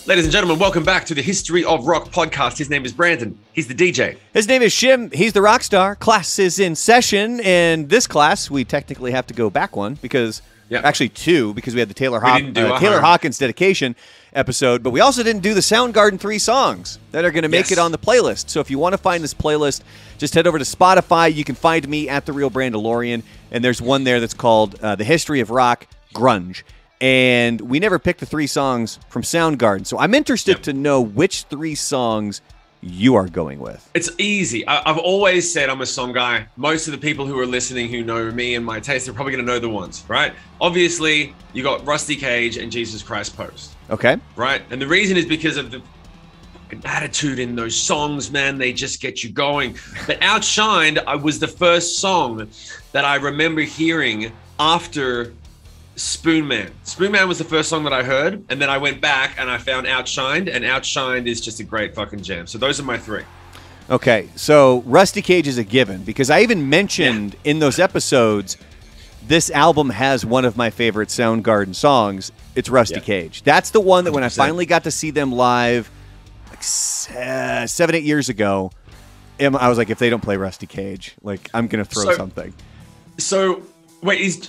Ladies and gentlemen, welcome back to the History of Rock podcast. His name is Brandon. He's the DJ. His name is Shim. He's the rock star. Class is in session. And this class, we technically have to go back one because, actually two, because we had the Taylor Hawkins dedication episode. But we also didn't do the Soundgarden 3 songs that are going to make it on the playlist. So if you want to find this playlist, just head over to Spotify. You can find me at The Real Brandalorian. And there's one there that's called The History of Rock Grunge. And we never picked the 3 songs from Soundgarden. So I'm interested to know which 3 songs you are going with. It's easy. I've always said I'm a song guy. Most of the people who are listening who know me and my taste are probably going to know the ones, right? Obviously, you got Rusty Cage and Jesus Christ Pose. Okay. Right? And the reason is because of the attitude in those songs, man. They just get you going. But Outshined was the first song that I remember hearing after Spoon Man. Spoon Man was the first song that I heard, and then I went back and I found Outshined, and Outshined is just a great fucking jam. So those are my 3. Okay, so Rusty Cage is a given, because I even mentioned in those episodes, this album has one of my favorite Soundgarden songs. It's Rusty Cage. That's the one that 100%. When I finally got to see them live, like 7-8 years ago, I was like, if they don't play Rusty Cage, like I'm gonna throw something. So wait,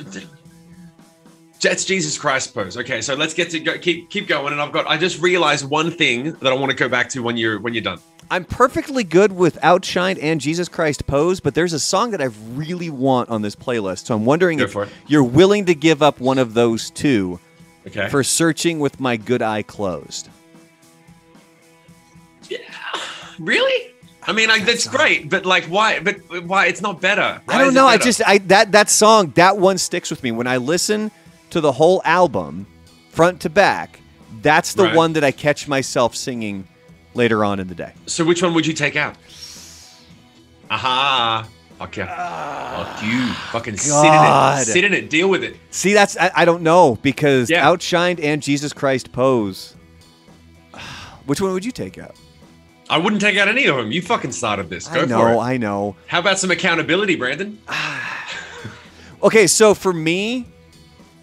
that's Jesus Christ Pose. Okay, so let's get to keep going. And I just realized one thing that I want to go back to when you're done. I'm perfectly good with Outshined and Jesus Christ Pose, but there's a song that I really want on this playlist. So I'm wondering if you're willing to give up one of those 2 for Searching with My Good Eye Closed. Yeah, really? I mean, that's great, but like, why? But why? It's not better. I don't know. That song, that one sticks with me when I listen to the whole album, front to back. That's the one that I catch myself singing later on in the day. So which one would you take out? Aha. Fuck yeah. Fuck you. Fucking sit in it. Deal with it. See, I don't know, because Outshined and Jesus Christ Pose. Which one would you take out? I wouldn't take out any of them. You fucking started this. Go for it. I know. How about some accountability, Brandon? Okay, so for me,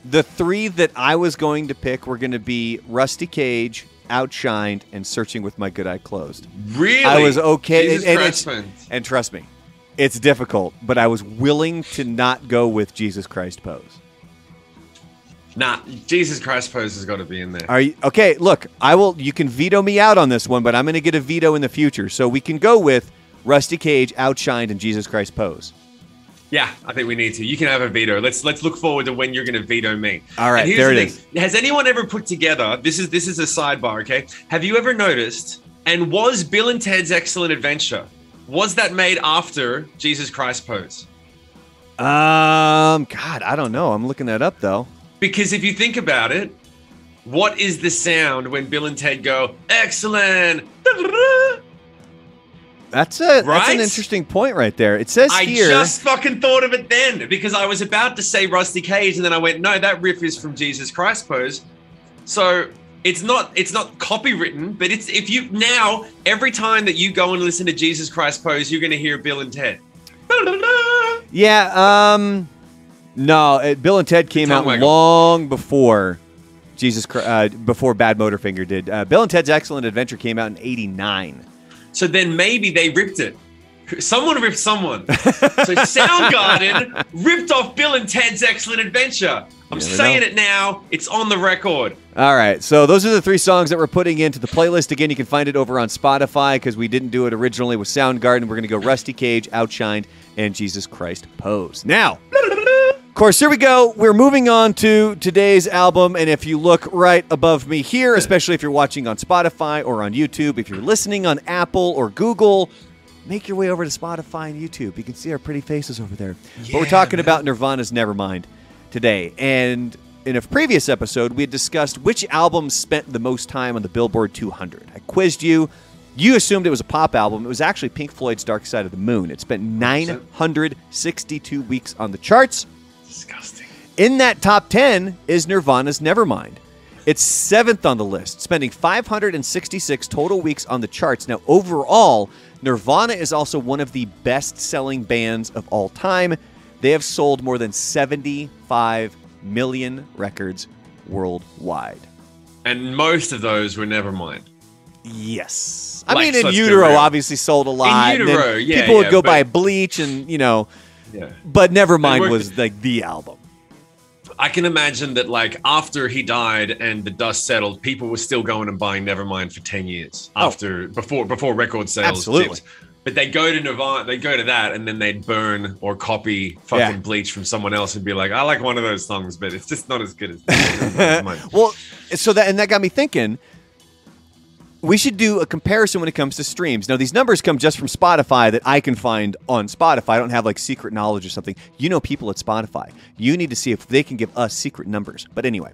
the 3 that I was going to pick were going to be Rusty Cage, Outshined, and Searching with My Good Eye Closed. Really? I was okay. And trust me, it's difficult, but I was willing to not go with Jesus Christ Pose. Nah, Jesus Christ Pose has got to be in there. Are you okay? Look, you can veto me out on this one, but I'm going to get a veto in the future. So we can go with Rusty Cage, Outshined, and Jesus Christ Pose. Yeah, I think we need to. You can have a veto. Let's look forward to when you're going to veto me. All right, there it is. Has anyone ever put together? This is a sidebar, okay? Have you ever noticed? And was Bill and Ted's Excellent Adventure, was that made after Jesus Christ Pose? God, I don't know. I'm looking that up though. Because if you think about it, what is the sound when Bill and Ted go excellent? That's an interesting point right there. It says here. I just fucking thought of it then, because I was about to say Rusty Cage, and then I went, no, that riff is from Jesus Christ Pose. So it's not copywritten, but it's every time that you go and listen to Jesus Christ Pose, you're going to hear Bill and Ted. Yeah. No, Bill and Ted came out long before before Bad Motorfinger did. Bill and Ted's Excellent Adventure came out in '89. So then maybe they ripped it. Someone ripped someone. So Soundgarden ripped off Bill and Ted's Excellent Adventure. I'm saying it now. It's on the record. All right. So those are the 3 songs that we're putting into the playlist. Again, you can find it over on Spotify because we didn't do it originally with Soundgarden. We're going to go Rusty Cage, Outshined, and Jesus Christ Pose. Now, of course, here we go. We're moving on to today's album, and if you look right above me here, especially if you're watching on Spotify or on YouTube, if you're listening on Apple or Google, make your way over to Spotify and YouTube. You can see our pretty faces over there. Yeah, but we're talking about Nirvana's Nevermind today, and in a previous episode, we had discussed which albums spent the most time on the Billboard 200. I quizzed you. You assumed it was a pop album. It was actually Pink Floyd's Dark Side of the Moon. It spent 962 weeks on the charts. Disgusting. In that top 10 is Nirvana's Nevermind. It's 7th on the list, spending 566 total weeks on the charts. Now, overall, Nirvana is also one of the best-selling bands of all time. They have sold more than 75 million records worldwide. And most of those were Nevermind. Yes. I Like, mean, so In let's be Utero real. obviously sold a lot. In and then Utero, yeah, people would yeah, go but- buy Bleach and, Yeah. but Nevermind worked- was like the album. I can imagine that, like, after he died and the dust settled, people were still going and buying Nevermind for 10 years before record sales. Absolutely. dipped. But they go to Nirvana, they go to that, and then they'd burn or copy fucking Bleach from someone else and be like, I like one of those songs, but it's just not as good as Nevermind. Well, that got me thinking. We should do a comparison when it comes to streams. Now, these numbers come just from Spotify that I can find on Spotify. I don't have like secret knowledge or something. People at Spotify. You need to see if they can give us secret numbers. But anyway,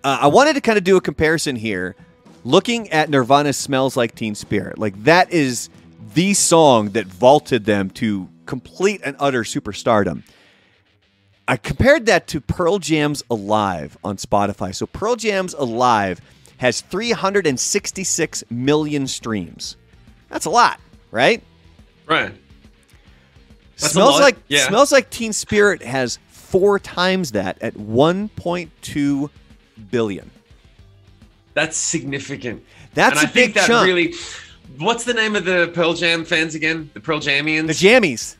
I wanted to kind of do a comparison here, looking at Nirvana's "Smells Like Teen Spirit." Like that is the song that vaulted them to complete and utter superstardom. I compared that to Pearl Jam's "Alive" on Spotify. So Pearl Jam's "Alive" has 366 million streams. That's a lot, right? Right. That's a Smells lot, like yeah. Smells Like Teen Spirit has 4 times that at 1.2 billion. That's significant. That's and a I think big that chunk. really. What's the name of the Pearl Jam fans again? The Pearl Jamians? The Jammies.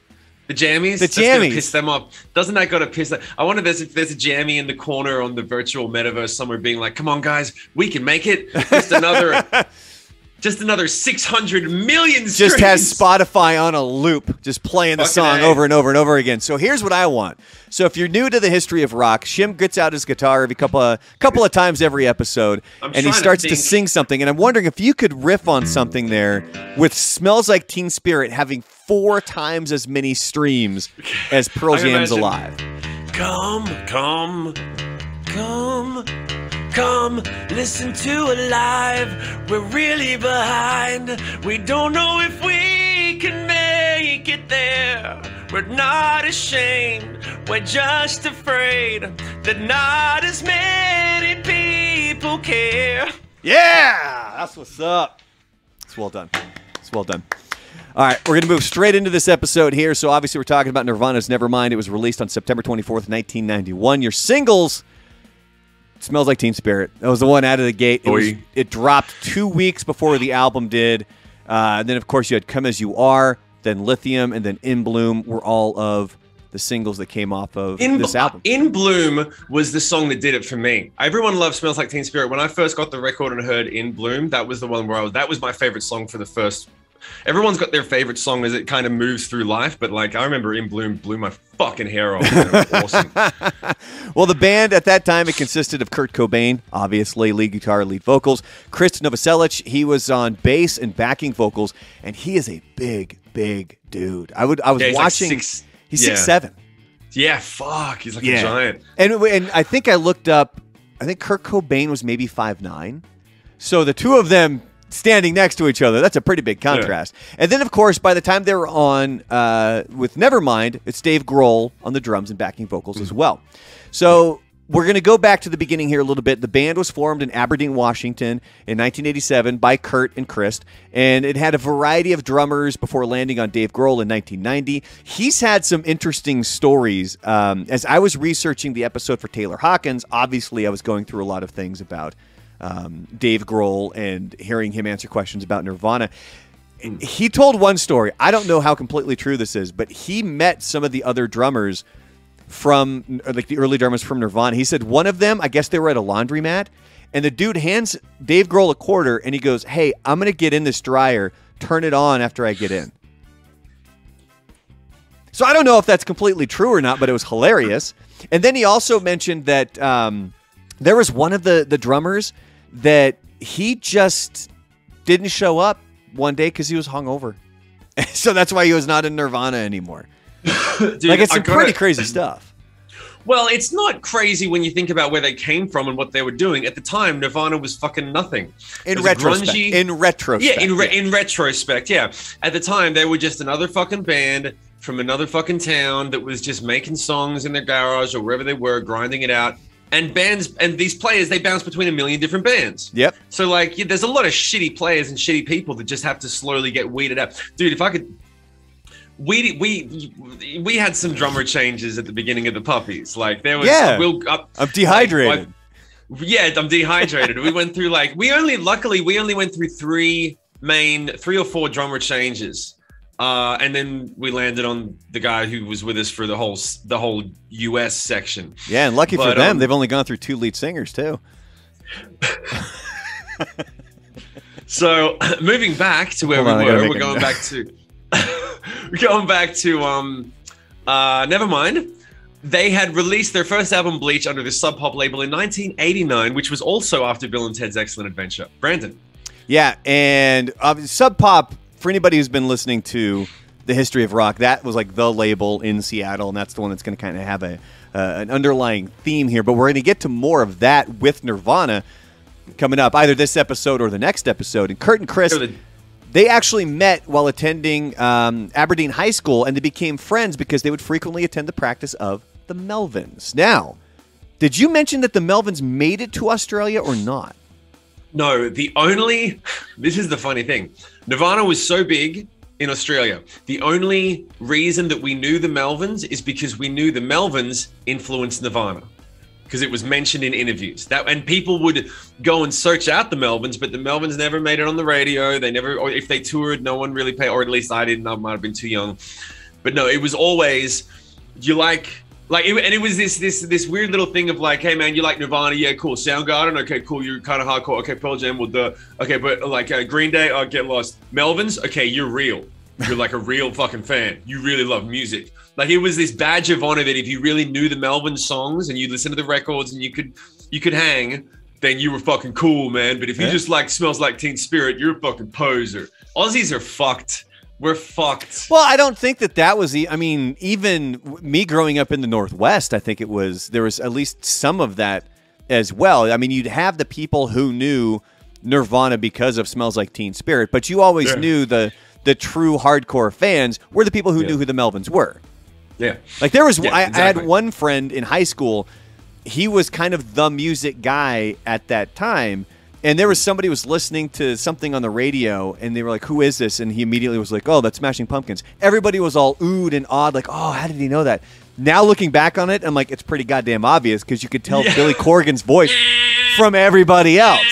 The Jammies? The That's gonna Jammies. piss them off. Doesn't that gotta piss them? I wonder if there's a Jammy in the corner on the virtual metaverse somewhere being like, come on, guys, we can make it. Just another 600 million streams. Just has Spotify on a loop, just playing the Fucking song A. over and over and over again. So here's what I want. So if you're new to the history of rock, Shim gets out his guitar every couple of times every episode, and he trying to starts to think. sing something. And I'm wondering if you could riff on something there with "Smells Like Teen Spirit" having 4 times as many streams as Pearl I can Jam's imagine. "Alive." Come, listen to Alive. We're really behind. We don't know if we can make it there. We're not ashamed. We're just afraid that not as many people care. Yeah, that's what's up. It's well done. It's well done. All right, we're going to move straight into this episode here. So obviously we're talking about Nirvana's Nevermind. It was released on September 24th, 1991. Your singles, "Smells Like Teen Spirit." That was the one out of the gate. It dropped 2 weeks before the album did. And then, of course, you had "Come As You Are," then "Lithium," and then "In Bloom" were all of the singles that came off of this album. In Bloom was the song that did it for me. Everyone loves "Smells Like Teen Spirit." When I first got the record and heard "In Bloom," that was the one where that was my favorite song for the first. Everyone's got their favorite song as it kind of moves through life, but like I remember "In Bloom" blew my fucking hair off. It was awesome. Well, the band at that time, it consisted of Kurt Cobain, obviously, lead guitar, lead vocals. Chris Novoselic, he was on bass and backing vocals, and he is a big, big dude. I was he's watching. like six- he's yeah. 6'7". Yeah, fuck. He's like a giant. And I think I looked up, I think Kurt Cobain was maybe 5'9". So the two of them standing next to each other, that's a pretty big contrast. Yeah. And then, of course, by the time they were on with Nevermind, it's Dave Grohl on the drums and backing vocals as well. So we're going to go back to the beginning here a little bit. The band was formed in Aberdeen, Washington in 1987 by Kurt and Chris, and it had a variety of drummers before landing on Dave Grohl in 1990. He's had some interesting stories. As I was researching the episode for Taylor Hawkins, obviously I was going through a lot of things about Dave Grohl and hearing him answer questions about Nirvana. He told one story. I don't know how completely true this is, but he met some of the other drummers from, like the early drummers from Nirvana. He said one of them, I guess they were at a laundromat, and the dude hands Dave Grohl a quarter, and he goes, "Hey, I'm going to get in this dryer. Turn it on after I get in." So I don't know if that's completely true or not, but it was hilarious. And then he also mentioned that there was one of the drummers that he just didn't show up one day because he was hungover. So that's why he was not in Nirvana anymore. Dude, like, it's some pretty crazy stuff. Well, it's not crazy when you think about where they came from and what they were doing. At the time, Nirvana was fucking nothing. In retrospect. In retrospect. Yeah, in retrospect, yeah. At the time, they were just another fucking band from another fucking town that was just making songs in their garage or wherever they were, grinding it out. And bands and these players, they bounce between a million different bands. Yep. So like, yeah, there's a lot of shitty players and shitty people that just have to slowly get weeded out. Dude, if I could, we had some drummer changes at the beginning of the Puppies. Like there was, I'm dehydrated. Yeah, I'm dehydrated. We went through luckily we only went through three or four drummer changes. And then we landed on the guy who was with us for the whole US section. Yeah, and lucky for them, they've only gone through 2 lead singers too. So moving back to where we're going back to Nevermind. They had released their first album, Bleach, under the Sub Pop label in 1989, which was also after Bill and Ted's Excellent Adventure. Brandon. Yeah, and Sub Pop, for anybody who's been listening to the history of rock, that was like the label in Seattle, and that's the one that's going to kind of have an underlying theme here. But we're going to get to more of that with Nirvana coming up, either this episode or the next episode. And Kurt and Chris, they actually met while attending Aberdeen High School, and they became friends because they would frequently attend the practice of the Melvins. Now, did you mention that the Melvins made it to Australia or not? No, this is the funny thing. Nirvana was so big in Australia. The only reason that we knew the Melvins is because we knew the Melvins influenced Nirvana, because it was mentioned in interviews. And people would go and search out the Melvins, but the Melvins never made it on the radio. They never, or if they toured, no one really paid, or at least I didn't. I might have been too young. But no, it was always, it was this weird little thing of like, hey man, you like Nirvana? Yeah, cool. Soundgarden? Okay, cool. You're kind of hardcore. Okay, Pearl Jam? Well, okay, but like Green Day? Oh, get lost. Melvins? Okay, you're real. You're like a real fucking fan. You really love music. Like, it was this badge of honor that if you really knew the Melvin songs and you listened to the records and you could hang, then you were fucking cool, man. But if you just like Smells Like Teen Spirit, you're a fucking poser. Aussies are fucked. We're fucked. Well, I don't think that was even me growing up in the Northwest, I think there was at least some of that as well. I mean, you'd have the people who knew Nirvana because of Smells Like Teen Spirit, but you always knew the true hardcore fans were the people who knew who the Melvins were. Yeah. Like there was, I had one friend in high school, he was kind of the music guy at that time. And there was somebody who was listening to something on the radio, and they were like, who is this? And he immediately was like, oh, that's Smashing Pumpkins. Everybody was all oohed and awed, like, oh, how did he know that? Now looking back on it, I'm like, it's pretty goddamn obvious because you could tell Billy Corgan's voice from everybody else.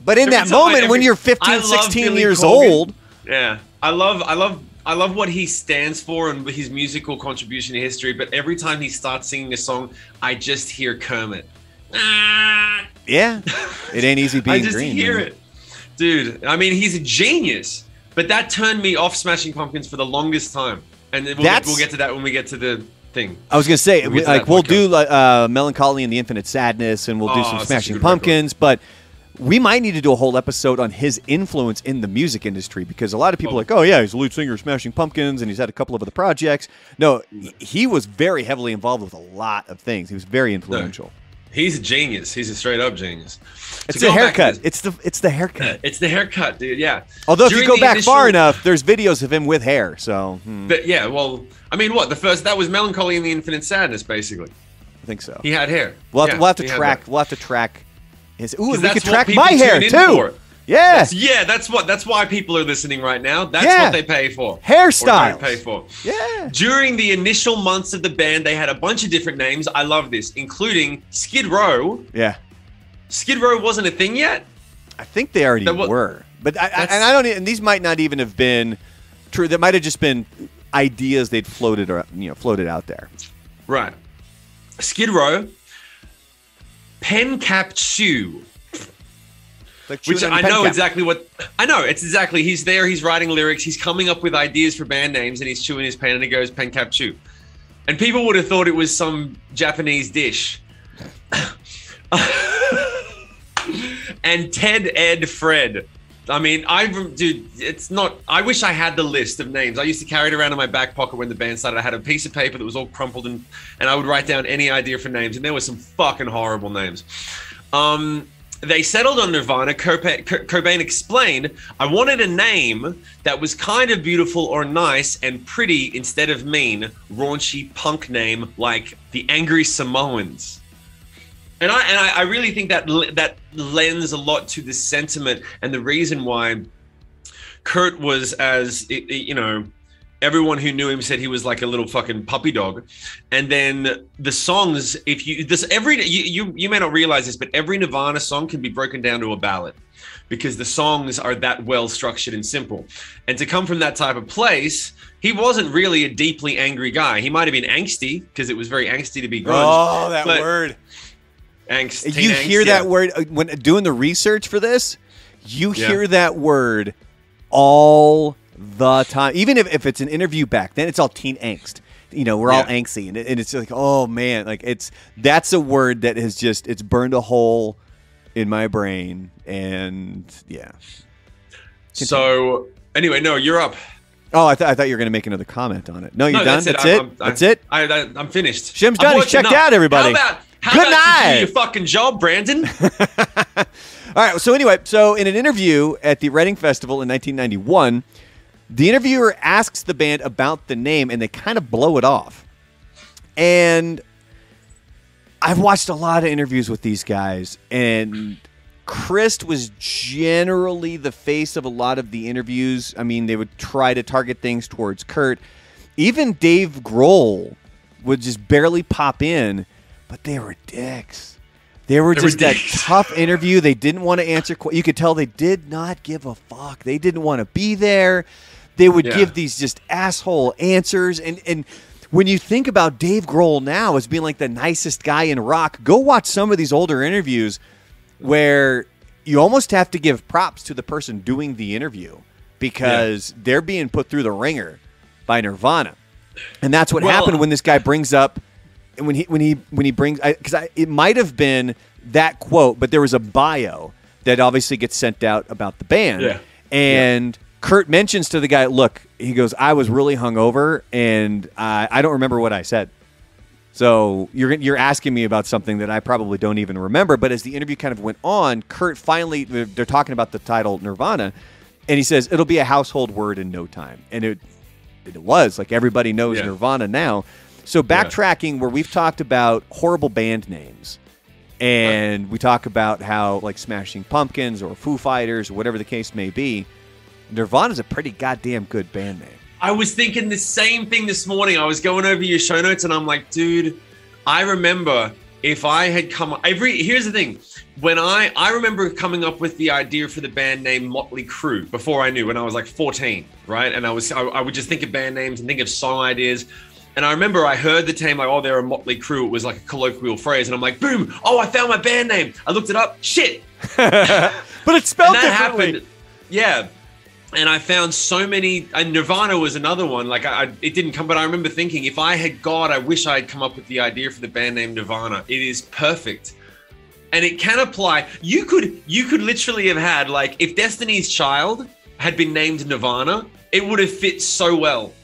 But in that moment, when you're 15, 16 years old. Yeah, I love what he stands for and his musical contribution to history, but every time he starts singing a song, I just hear Kermit. Yeah, it ain't easy being green. I just hear it. Dude, I mean, he's a genius, but that turned me off Smashing Pumpkins for the longest time. And we'll get to that when we get to the thing. I was going to say, we'll do Melancholy and the Infinite Sadness, and we'll do some Smashing Pumpkins, but we might need to do a whole episode on his influence in the music industry, because a lot of people are like, oh yeah, he's the lead singer of Smashing Pumpkins, and he's had a couple of other projects. No, he was very heavily involved with a lot of things. He was very influential. No. He's a genius. He's a straight up genius. It's the haircut. It's the haircut. It's the haircut, dude. Yeah. Although if you go back far enough, there's videos of him with hair. So. But yeah. Well, I mean, that was Melancholy and the Infinite Sadness, basically. I think so. He had hair. We'll have to track his. Ooh, we could track my hair too. Yeah. That's why people are listening right now. That's what they pay for. Hairstyles. Or don't pay for. Yeah. During the initial months of the band, they had a bunch of different names. I love this, including Skid Row. Yeah. Skid Row wasn't a thing yet. I think they already were. But I don't. And these might not even have been true. That might have just been ideas they'd floated out there. Right. Skid Row. Pen Cap Chew. Which I know exactly what I know. It's exactly. He's there. He's writing lyrics. He's coming up with ideas for band names, and he's chewing his pen, and he goes pen cap chew. And people would have thought it was some Japanese dish. And Ted, Ed, Fred. I mean, it's not. I wish I had the list of names. I used to carry it around in my back pocket when the band started. I had a piece of paper that was all crumpled, and I would write down any idea for names, and there were some fucking horrible names. They settled on Nirvana. Cobain explained, I wanted a name that was kind of beautiful or nice and pretty instead of mean, raunchy punk name like the Angry Samoans. And I really think that lends a lot to the sentiment and the reason why Kurt was as, Everyone who knew him said he was like a little fucking puppy dog. And then the songs, you may not realize this, but every Nirvana song can be broken down to a ballad because the songs are that well structured and simple. And to come from that type of place, he wasn't really a deeply angry guy. He might have been angsty because it was very angsty to be grunge. Oh, that word. Angst. You hear that word when doing the research for this, you hear that word all the time. Even if it's an interview back then, it's all teen angst. We're all angsty, and it's like, oh man, like that's a word that has it's burned a hole in my brain, and yeah. So anyway, no, you're up. Oh, I thought you were going to make another comment on it. No, you're done. That's it. That's it. I'm finished. Shim's done. He's checked out. Everybody. How about you do your fucking job, Brandon? All right. So anyway, in an interview at the Reading Festival in 1991. The interviewer asks the band about the name, and they kind of blow it off. And I've watched a lot of interviews with these guys, and Chris was generally the face of a lot of the interviews. I mean, they would try to target things towards Kurt. Even Dave Grohl would just barely pop in, but they were dicks. They were just that tough interview. They didn't want to answer. You could tell they did not give a fuck. They didn't want to be there. They would give these just asshole answers. And when you think about Dave Grohl now as being like the nicest guy in rock, go watch some of these older interviews where you almost have to give props to the person doing the interview because they're being put through the ringer by Nirvana. And that's what happened when this guy brings up, when he brings, because it might have been that quote, but there was a bio that obviously gets sent out about the band. Yeah. And Kurt mentions to the guy, look, he goes, I was really hungover, and I don't remember what I said. So you're asking me about something that I probably don't even remember. But as the interview kind of went on, Kurt finally, they're talking about the title Nirvana, and he says, it'll be a household word in no time. And it was. Like, everybody knows Nirvana now. So backtracking where we've talked about horrible band names, and we talk about how, like, Smashing Pumpkins or Foo Fighters or whatever the case may be, Nirvana's a pretty goddamn good band name. I was thinking the same thing this morning. I was going over your show notes, and I'm like, dude, I remember if I had come... Here's the thing. When I remember coming up with the idea for the band name Motley Crue before I knew, when I was like 14, right? And I would just think of band names and think of song ideas. And I remember I heard the term, like, oh, they're a Motley Crue. It was like a colloquial phrase. And I'm like, boom, oh, I found my band name. I looked it up. Shit. But it's spelled differently. Happened. Yeah. And I found so many, and Nirvana was another one. Like, it didn't come, but I remember thinking, if I had God, I wish I had come up with the idea for the band name Nirvana. It is perfect. And it can apply. You could literally have had, like, if Destiny's Child had been named Nirvana, it would have fit so well.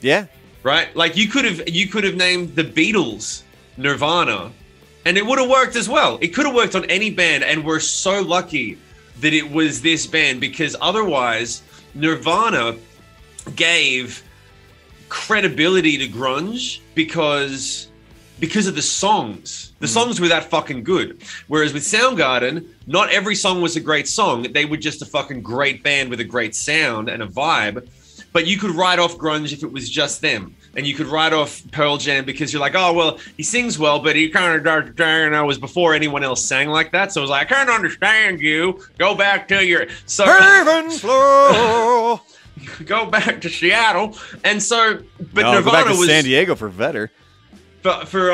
Yeah. Right? Like, you could have named the Beatles Nirvana, and it would have worked as well. It could have worked on any band, and we're so lucky that it was this band, because otherwise Nirvana gave credibility to grunge because of the songs. The songs were that fucking good. Whereas with Soundgarden, not every song was a great song. They were just a fucking great band with a great sound and a vibe. But you could write off grunge if it was just them. And you could write off Pearl Jam because you're like, oh, well, he sings well, but he kind of, and I was before anyone else sang like that. So it was like, I can't understand you. Go back to your... Heaven's flow. Go back to Seattle. And so... But no, Nirvana go back to was... San Diego for Vetter. But for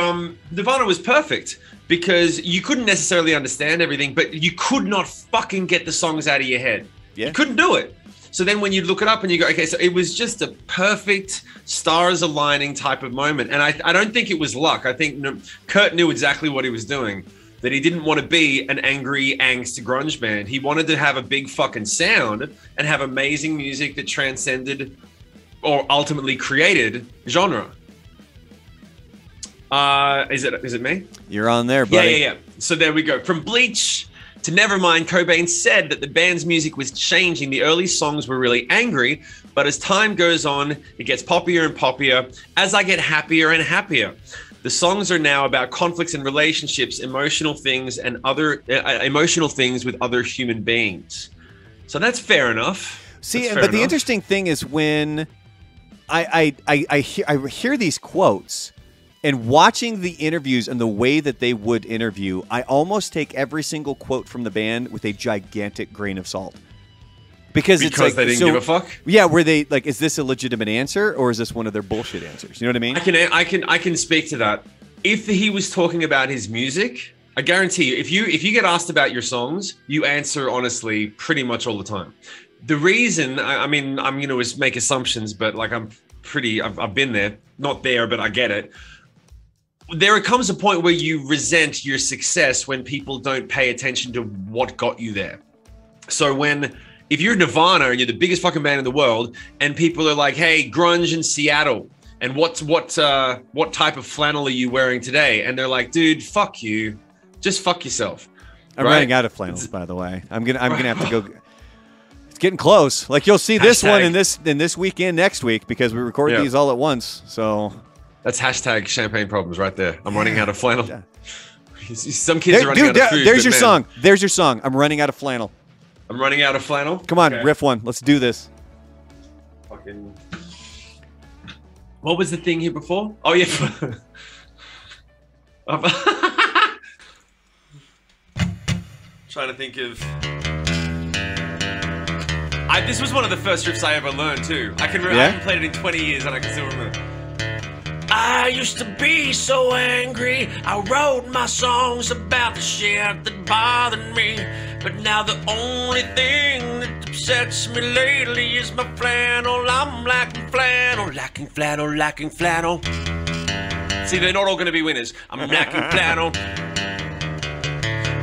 Nirvana was perfect because you couldn't necessarily understand everything, but you could not fucking get the songs out of your head. Yeah. You couldn't do it. So then when you look it up and you go, okay, so it was just a perfect stars aligning type of moment. And I don't think it was luck. I think Kurt knew exactly what he was doing, that he didn't want to be an angry angst grunge band. He wanted to have a big fucking sound and have amazing music that transcended or ultimately created genre. Is it me? You're on there, buddy. Yeah. So there we go. From Bleach to Nevermind, Cobain said that the band's music was changing. The early songs were really angry, but as time goes on, it gets poppier and poppier as I get happier and happier. The songs are now about conflicts and relationships, emotional things, and other emotional things with other human beings. So that's fair enough. See, but the interesting thing is when I hear these quotes, and watching the interviews and the way that they would interview, I almost take every single quote from the band with a gigantic grain of salt. Because it's like, they didn't give a fuck. Yeah, were they like, is this a legitimate answer or is this one of their bullshit answers? You know what I mean? I can speak to that. If he was talking about his music, I guarantee you, if you get asked about your songs, you answer honestly pretty much all the time. The reason, I mean, I'm going to make assumptions, but like I've been there, not there, but I get it. There comes a point where you resent your success when people don't pay attention to what got you there. So if you're Nirvana and you're the biggest fucking band in the world, and people are like, "Hey, grunge in Seattle, and what type of flannel are you wearing today?" And they're like, "Dude, fuck you, just fuck yourself." I'm running out of flannels, by the way. I'm gonna have to go. It's getting close. Like you'll see this one in this weekend next week because we record these all at once. So that's hashtag champagne problems right there. I'm running out of flannel. Yeah. Some kids are running out of food. There's your song. There's your song. I'm running out of flannel. I'm running out of flannel. Come on, riff one. Let's do this. Fucking. What was the thing here before? Oh yeah. Trying to think of. This was one of the first riffs I ever learned too. I haven't played it in 20 years and I can still remember. I used to be so angry. I wrote my songs about the shit that bothered me. But now the only thing that upsets me lately is my flannel. I'm lacking flannel, lacking flannel, lacking flannel. See, they're not all going to be winners. I'm lacking flannel.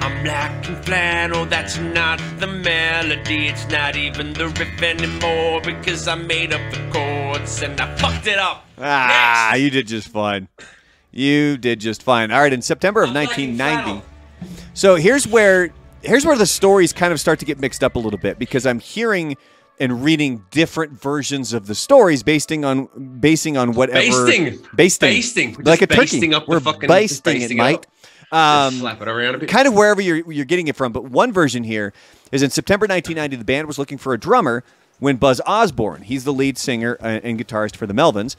I'm lacking flannel, that's not the melody. It's not even the riff anymore because I made up the chords and I fucked it up. Next. You did just fine. You did just fine. All right, in September of 1990. So here's where the stories kind of start to get mixed up a little bit because I'm hearing and reading different versions of the stories basing on whatever basting like a turkey. We're basting it, Mike. Slap it around a bit. Kind of wherever you're getting it from, but one version here is in September 1990. The band was looking for a drummer when Buzz Osborne, he's the lead singer and guitarist for the Melvins,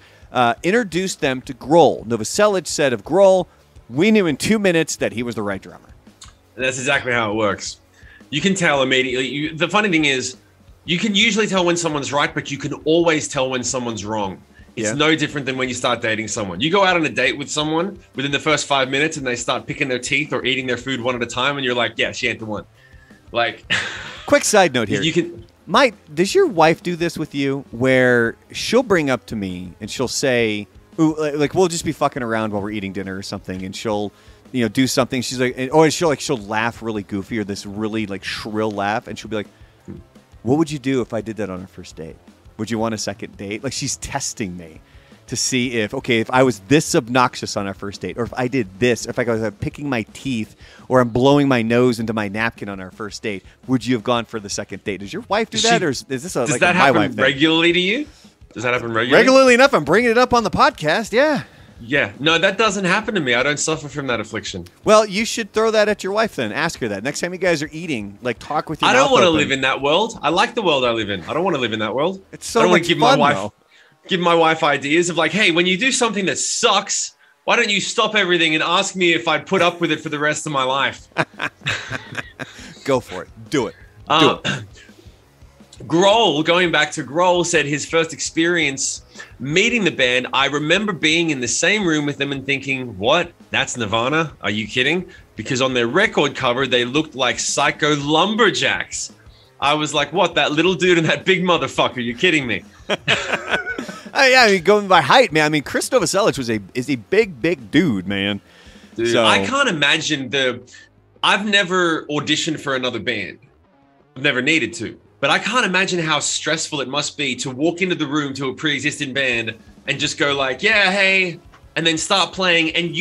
introduced them to Grohl. Novoselic said of Grohl, "We knew in 2 minutes that he was the right drummer." That's exactly how it works. You can tell immediately. The funny thing is, you can usually tell when someone's right, but you can always tell when someone's wrong. It's no different than when you start dating someone. You go out on a date with someone within the first 5 minutes and they start picking their teeth or eating their food one at a time and you're like, yeah, she ain't the one. Like, quick side note here. Mike, does your wife do this with you where she'll bring up to me and she'll say, ooh, like we'll just be fucking around while we're eating dinner or something and she'll, do something. She's like, or she'll laugh really goofy or this really like shrill laugh and she'll be like, what would you do if I did that on our first date? Would you want a second date? Like she's testing me to see if I was this obnoxious on our first date, or if I did this, or if I was picking my teeth, or I'm blowing my nose into my napkin on our first date, would you have gone for the second date? Does your wife do that, or is this does that happen regularly to you? Does that happen regularly? Regularly enough. I'm bringing it up on the podcast. Yeah. Yeah. No, that doesn't happen to me. I don't suffer from that affliction. Well, you should throw that at your wife then. Ask her that. Next time you guys are eating, like talk with your I don't want to live in that world. I like the world I live in. I don't want to live in that world. It's so much fun, give my wife ideas of like, hey, when you do something that sucks, why don't you stop everything and ask me if I'd put up with it for the rest of my life? Go for it. Do it. Do it. Grohl, going back to Grohl, said his first experience meeting the band, I remember being in the same room with them and thinking, what? That's Nirvana? Are you kidding? Because on their record cover, they looked like psycho lumberjacks. I was like, what? That little dude and that big motherfucker? You're kidding me. I mean, going by height, man. I mean, Chris Novoselic is a big dude, man. Dude, so, I can't imagine I've never auditioned for another band. I've never needed to. But I can't imagine how stressful it must be to walk into the room to a pre-existing band and just go like, yeah, hey, and then start playing. And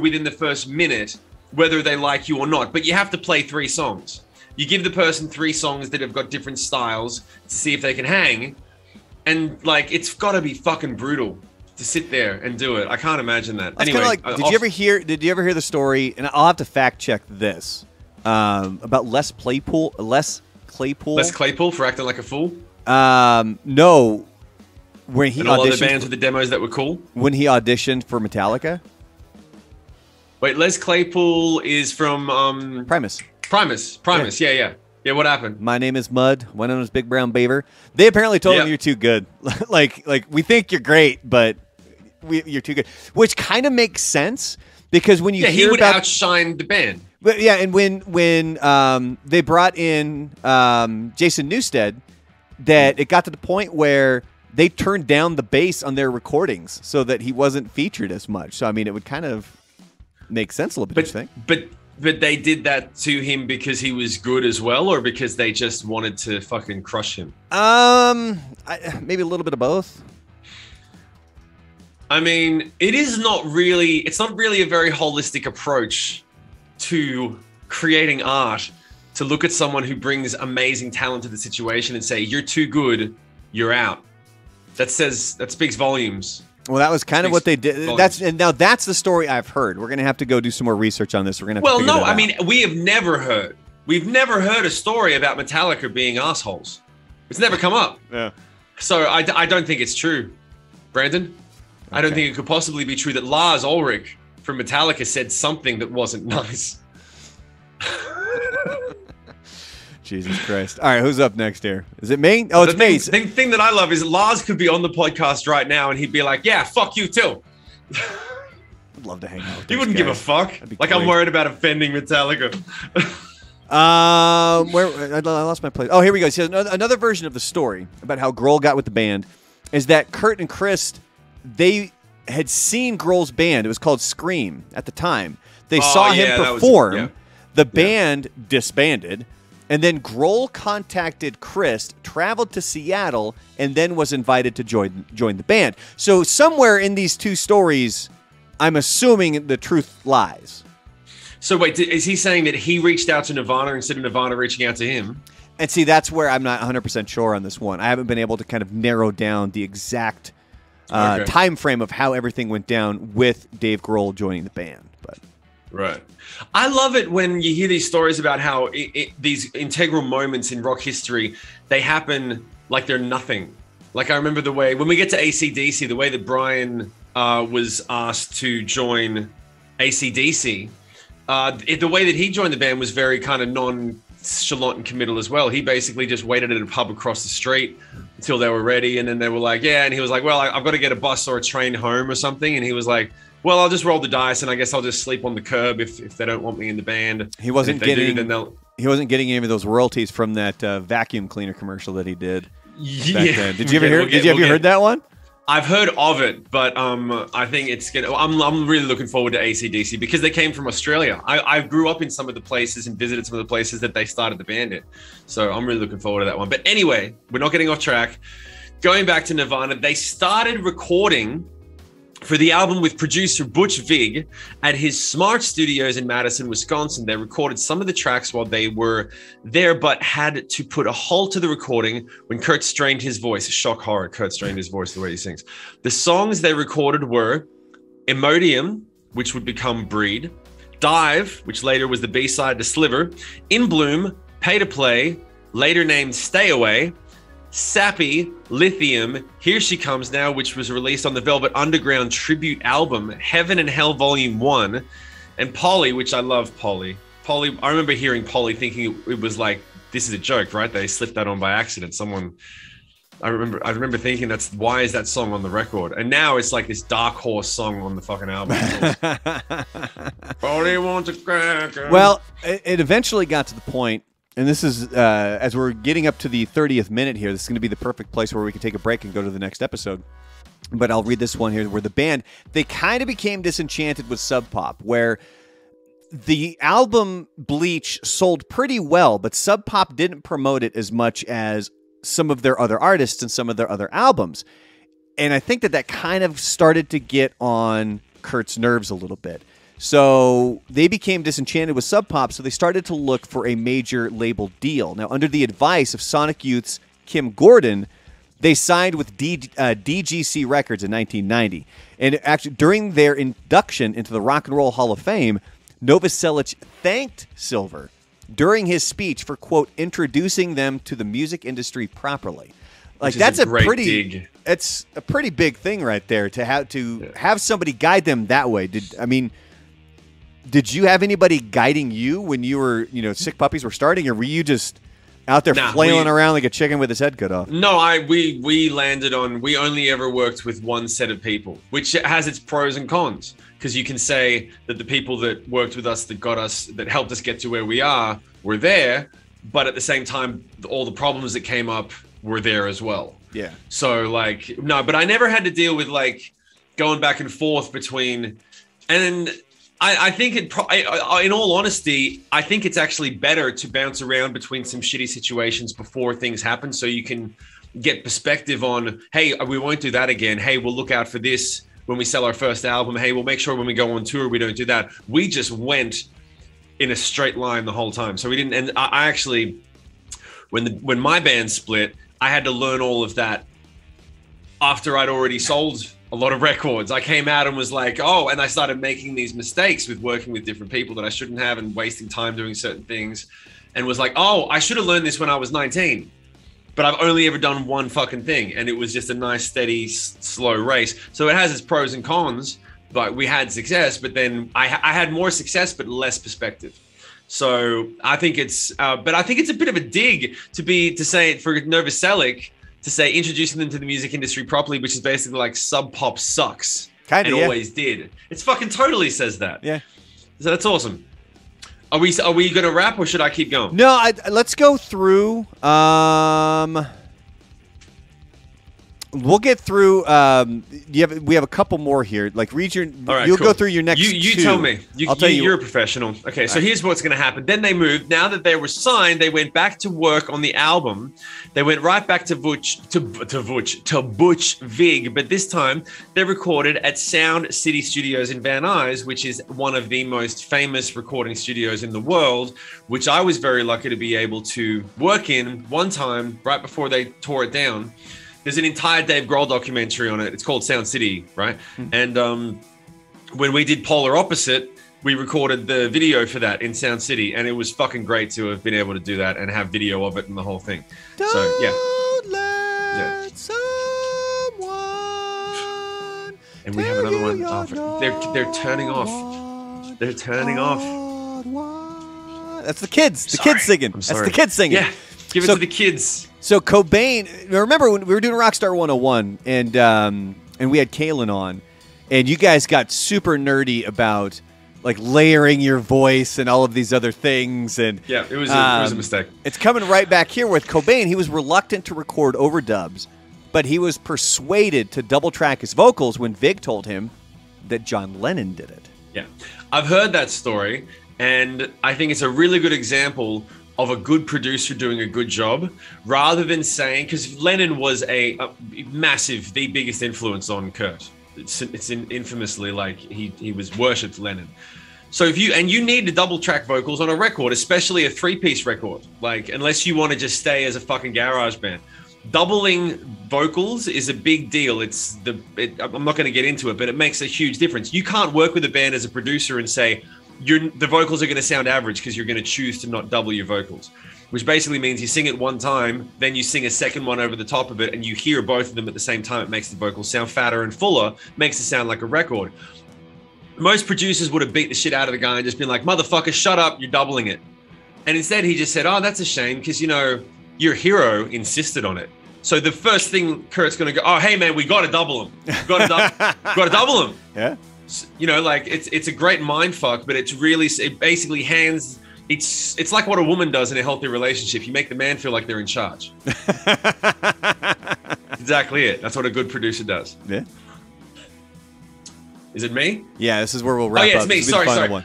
within the first minute whether they like you or not. But you have to play 3 songs. You give the person 3 songs that have got different styles to see if they can hang. And like, it's got to be fucking brutal to sit there and do it. I can't imagine that. That's anyway, like, did you ever hear the story? And I'll have to fact check this about Les Claypool for acting like a fool? No. When he and all other auditioned bands with the demos that were cool. when he auditioned for Metallica? Wait, Les Claypool is from Primus. Primus. Yeah. Yeah, what happened? My name is Mud. One of them is Big Brown Beaver. They apparently told him you're too good. like we think you're great, but you're too good. Which kind of makes sense because when you hear he would about outshine the band. But yeah, and when they brought in Jason Newsted, that it got to the point where they turned down the bass on their recordings so that he wasn't featured as much. So I mean, it would kind of make sense a little bit. You think? But they did that to him because he was good as well, or because they just wanted to fucking crush him? Maybe a little bit of both. I mean, it's not really a very holistic approach to creating art, to look at someone who brings amazing talent to the situation and say, you're too good, you're out. That speaks volumes. Well, that was kind of what they did. Volumes. That's the story I've heard. We're going to have to go do some more research on this. We're going to have to figure that out. I mean, we've never heard a story about Metallica being assholes. It's never come up. Yeah. So I don't think it's true, Brandon. Okay. I don't think it could possibly be true that Lars Ulrich from Metallica said something that wasn't nice. Jesus Christ. All right, who's up next here? Is it me? Oh, it's me. The thing that I love is Lars could be on the podcast right now and he'd be like, yeah, fuck you too. I'd love to hang out with He wouldn't give a fuck. Like, great. I'm worried about offending Metallica. Where I lost my place. Oh, here we go. So another version of the story about how Grohl got with the band is that Kurt and Chris, they had seen Grohl's band. It was called Scream at the time. They saw him perform. The band disbanded. And then Grohl contacted Chris, traveled to Seattle, and then was invited to join the band. So somewhere in these two stories, I'm assuming the truth lies. So wait, is he saying that he reached out to Nirvana instead of Nirvana reaching out to him? And see, that's where I'm not 100% sure on this one. I haven't been able to kind of narrow down the exact time frame of how everything went down with Dave Grohl joining the band. But right. I love it when you hear these stories about how these integral moments in rock history, they happen like they're nothing. Like I remember the way, when we get to AC/DC, the way that Brian was asked to join AC/DC, the way that he joined the band was very kind of nonchalant and committal as well. He basically just waited at a pub across the street until they were ready. And then they were like, yeah. And he was like, well, I've got to get a bus or a train home or something. And he was like, well, I'll just roll the dice, and I guess I'll just sleep on the curb if they don't want me in the band. He wasn't getting any of those royalties from that vacuum cleaner commercial that he did. Yeah. Did you ever heard that one? I've heard of it, but I think it's gonna. I'm really looking forward to AC/DC because they came from Australia. I grew up in some of the places and visited some of the places that they started the band in, so I'm really looking forward to that one. But anyway, we're not getting off track. Going back to Nirvana, they started recording for the album with producer Butch Vig at his Smart Studios in Madison, Wisconsin. They recorded some of the tracks while they were there, but had to put a halt to the recording when Kurt strained his voice. Shock horror, Kurt strained his voice the way he sings. The songs they recorded were Imodium, which would become Breed, Dive, which later was the B-side to Sliver, In Bloom, Pay to Play, later named Stay Away, Sappy, Lithium, Here She Comes Now, which was released on the Velvet Underground tribute album, Heaven and Hell Volume 1, and Polly, which I love Polly. Polly, I remember hearing Polly thinking it was like, this is a joke, right? They slipped that on by accident. I remember thinking why is that song on the record? And now it's like this dark horse song on the fucking album. Polly wants a cracker. Well, it eventually got to the point. And this is, as we're getting up to the 30th minute here, this is going to be the perfect place where we can take a break and go to the next episode. But I'll read this one here, where the band, they kind of became disenchanted with Sub Pop, where the album Bleach sold pretty well, but Sub Pop didn't promote it as much as some of their other artists and some of their other albums. And I think that kind of started to get on Kurt's nerves a little bit. So they became disenchanted with Sub Pop, so they started to look for a major label deal. Now, under the advice of Sonic Youth's Kim Gordon, they signed with DGC Records in 1990. And actually, during their induction into the Rock and Roll Hall of Fame, Novoselic thanked Silver during his speech for, quote, introducing them to the music industry properly. Like, Which is that's a a great pretty dig. it's a pretty big thing right there to have somebody guide them that way. Did you have anybody guiding you when you were, Sick Puppies were starting, or were you just out there flailing around like a chicken with his head cut off? No, we landed on, we only ever worked with one set of people, which has its pros and cons. Because you can say that the people that worked with us, that helped us get to where we are, were there, but at the same time, all the problems that came up were there as well. Yeah. So no, but I never had to deal with going back and forth between, and I think in all honesty, I think it's actually better to bounce around between some shitty situations before things happen, so you can get perspective on, hey, we won't do that again. Hey, we'll look out for this when we sell our first album. Hey, we'll make sure when we go on tour, we don't do that. We just went in a straight line the whole time. So we didn't, and I actually, when my band split, I had to learn all of that after I'd already sold a lot of records. I came out and was like, and I started making these mistakes with working with different people that I shouldn't have and wasting time doing certain things, and was like, I should have learned this when I was 19. But I've only ever done one fucking thing, and it was just a nice, steady, slow race. So it has its pros and cons, but we had success, but then I had more success, but less perspective. So I think it's a bit of a dig to say it for Novoselic, to say introducing them to the music industry properly, which is basically like Sub Pop sucks. Kind of, always did. It's fucking totally says that. Yeah. So that's awesome. Are we going to wrap, or should I keep going? No, let's go through. We'll get through. We have a couple more here. Like, read your. All right, you'll go through your next. You two. tell me. I'll tell you. You're a professional. Okay, so here's what's going to happen. Then they moved. Now that they were signed, they went back to work on the album. They went right back to Butch Vig, but this time they recorded at Sound City Studios in Van Nuys, which is one of the most famous recording studios in the world, which I was very lucky to be able to work in one time right before they tore it down. There's an entire Dave Grohl documentary on it. It's called Sound City, right? And when we did Polar Opposite, we recorded the video for that in Sound City, and it was fucking great to have been able to do that and have video of it and the whole thing. Don't let someone and we have another one. They're turning off. They're turning off. That's the kids. The kids singing. That's the kids singing. Yeah, give it to the kids. So Cobain, remember when we were doing Rockstar 101 and we had Kalen on, and you guys got super nerdy about like layering your voice and all of these other things, and yeah, it was a mistake. It's coming right back here with Cobain. He was reluctant to record overdubs, but he was persuaded to double track his vocals when Vig told him that John Lennon did it. Yeah, I've heard that story, and I think it's a really good example of a good producer doing a good job, rather than saying, because Lennon was a massive, the biggest influence on Kurt. It's infamously like he was worshipped Lennon. So you need to double track vocals on a record, especially a 3-piece record, like unless you want to just stay as a fucking garage band. Doubling vocals is a big deal. I'm not going to get into it, but it makes a huge difference. You can't work with a band as a producer and say, the vocals are going to sound average because you're going to choose to not double your vocals, which basically means you sing it one time, then you sing a second one over the top of it, and you hear both of them at the same time. It makes the vocals sound fatter and fuller, makes it sound like a record. Most producers would have beat the shit out of the guy and just been like, motherfucker, shut up, you're doubling it. And instead he just said, that's a shame because, your hero insisted on it. So the first thing Kurt's going to go, hey man, we got to double him. Got to double him. Yeah. It's a great mind fuck, but it basically it's like what a woman does in a healthy relationship. You make the man feel like they're in charge. Exactly it. That's what a good producer does. Yeah. Is it me? Yeah, this is where we'll wrap up. It's me. Sorry. One.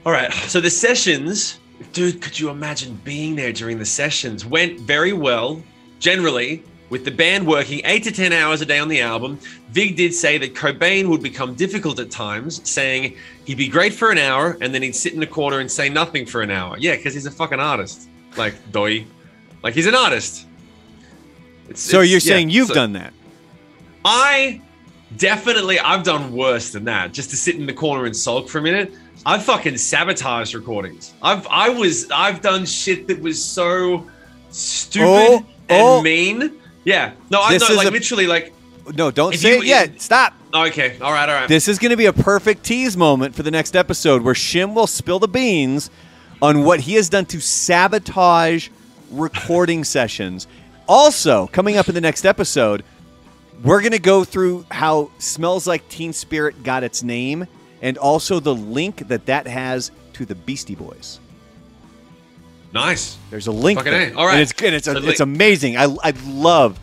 All right. So the sessions, dude, could you imagine being there during the sessions? Went very well, generally, with the band working 8 to 10 hours a day on the album. Vig did say that Cobain would become difficult at times, saying he'd be great for an hour and then he'd sit in the corner and say nothing for an hour. Yeah, because he's a fucking artist. Like, doi. Like, he's an artist. You're saying you've done that? I've done worse than that. Just to sit in the corner and sulk for a minute. I've fucking sabotaged recordings. I've done shit that was so stupid and mean Yeah. No, I This know, is like a- literally, like. No, don't If say you- it yet. Stop. Okay. All right. This is going to be a perfect tease moment for the next episode where Shim will spill the beans on what he has done to sabotage recording sessions. Also, coming up in the next episode, we're going to go through how Smells Like Teen Spirit got its name and also the link that has to the Beastie Boys. Nice. There's a link Fucking there. A. All right. And it's amazing. I love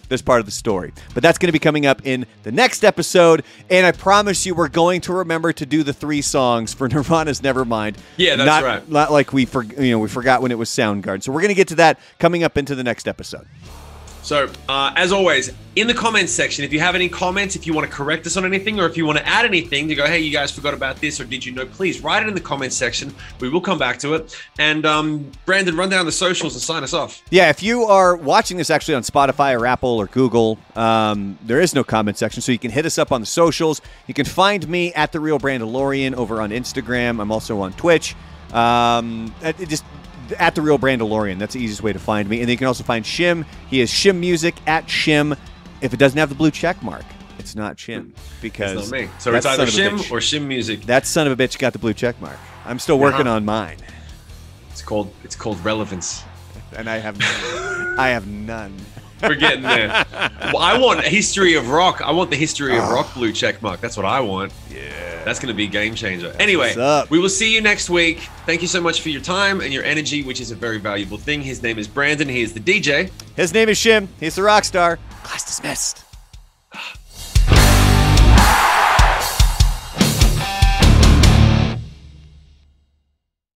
this part of the story. But that's going to be coming up in the next episode. And I promise you we're going to remember to do the 3 songs for Nirvana's Nevermind. Yeah, that's right. Not like we forgot when it was Soundgarden. So we're going to get to that coming up into the next episode. So, as always, in the comments section, if you have any comments, if you want to correct us on anything, or if you want to add anything to go, hey, you guys forgot about this, or did you know, please write it in the comments section. We will come back to it. And Brandon, run down the socials and sign us off. Yeah, if you are watching this actually on Spotify or Apple or Google, there is no comment section, so you can hit us up on the socials. You can find me at The Real Brandalorian over on Instagram. I'm also on Twitch. At The Real Brandalorian. That's the easiest way to find me. And then you can also find Shim. He is Shim Music at Shim. If it doesn't have the blue check mark, it's not Shim. Because it's not me. So it's either Shim or Shim Music. That son of a bitch got the blue check mark. I'm still working on mine. It's called relevance. And I have none. We're getting there. Well, I want a history of rock. I want the history of rock blue check mark. That's what I want. Yeah. That's going to be a game changer. Anyway, we will see you next week. Thank you so much for your time and your energy, which is a very valuable thing. His name is Brandon. He is the DJ. His name is Shim. He's the rock star. Class dismissed.